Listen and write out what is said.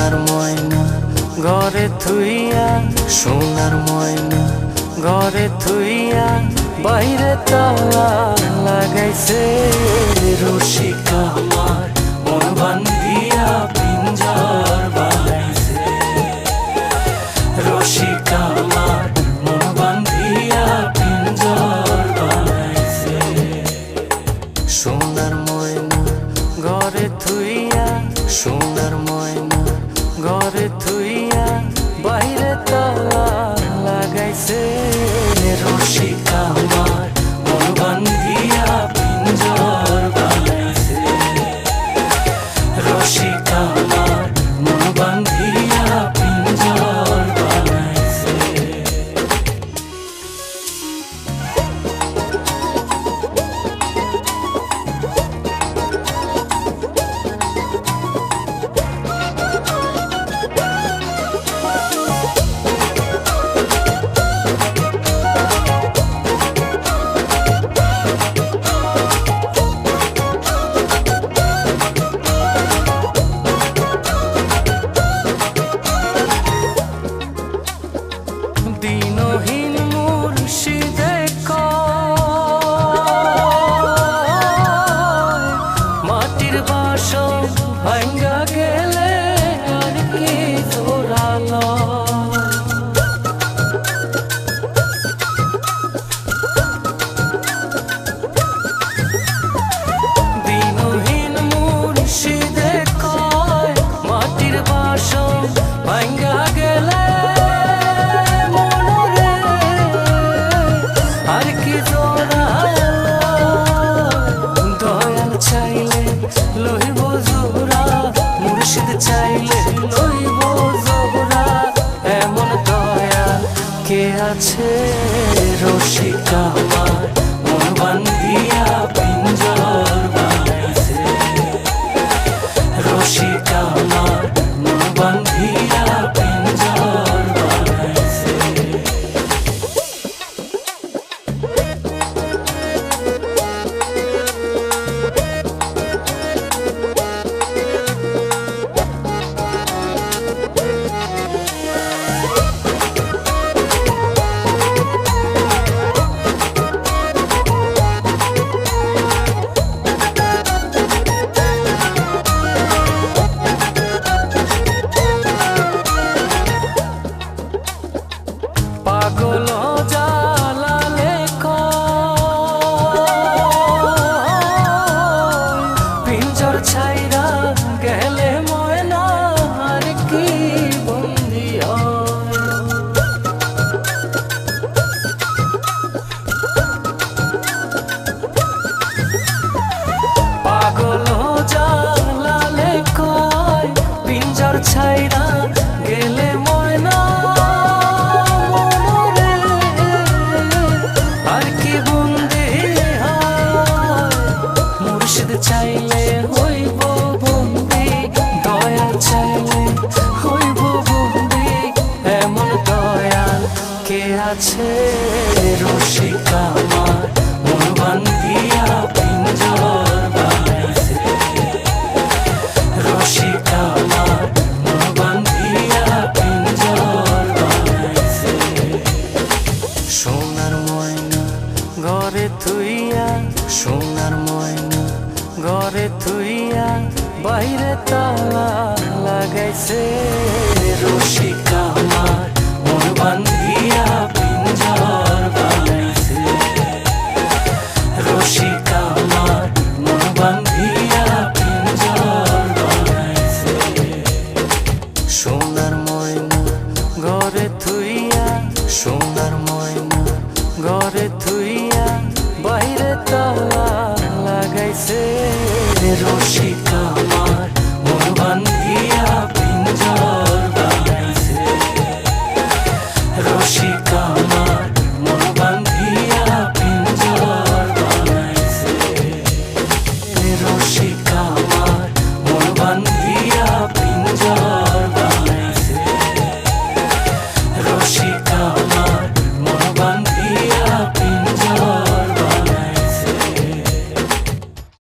সোনার ময়না ঘরে থুইয়া, সোনার ময়না ঘরে থুইয়া, বাইরে তালা লাগাইছে রসিকা আমার মন বান্ধিয়া পিঞ্জর বানাইছে। রসিকা আমার মন বান্ধিয়া পিঞ্জর বানাইছে। সোনার ময়না ঘরে থুইয়া, সোনার ময়না ঘরে থুইয়া, বাইরে তালা লাগাইছে রসিকা আমার মন বান্ধিয়া পিঞ্জর বানাইছে। রসিকা আমার মন বান্ধিয়া পিঞ্জর বানাইছে। দিনহীন মুর্শিদে কয়, মাটির বাসন ভাঙ্গা গেলে আর কি জোড়ালো। দিনহীন মুর্শিদে কয়, মাটির বাসন ভাঙ্গা গেলে আর কি জোড়ালো। দয়াল চাইলে লইব জোড়া, মুর্শিদ চাইলে লইব জোড়া, এমন দয়াল কে আছে রসিকা আমার মন বান্ধিয়া পিঞ্জর বানাইছে। রসিকা আমার মন বান্ধিয়া পিঞ্জর বানাইছে। পাগল জালালে কয়, পিঞ্জর ছাইরা গেলে ময়না আর কি বন্দি হয়। পাগল জালালে কয়, পিঞ্জর ছাইরা গেলে ময়না আর কি বন্দি হয়। মুর্শিদ চাইলে হইব বন্দি, দয়াল চাইলে হইব বন্দি, এমন দয়াল কে আছে রসিকা আমার মন বান্ধিয়া পিঞ্জর বানাইছে। রসিকা আমার মন বান্ধিয়া পিঞ্জর বানাইছে। সোনার ময়না ঘরে থুইয়া, সোনার ময়না ঘরে থুইয়া, বাইরে তালা লাগাইছে রসিকা আমার মন বান্ধিয়া পিঞ্জর বানাইছে। রসিকা আমার মন বান্ধিয়া পিঞ্জর বানাইছে। সোনার ময়না ঘরে থুইয়া, সোনার ময়না ঘরে থুইয়া, বাইরে তালা লাগাইছে রসিকা।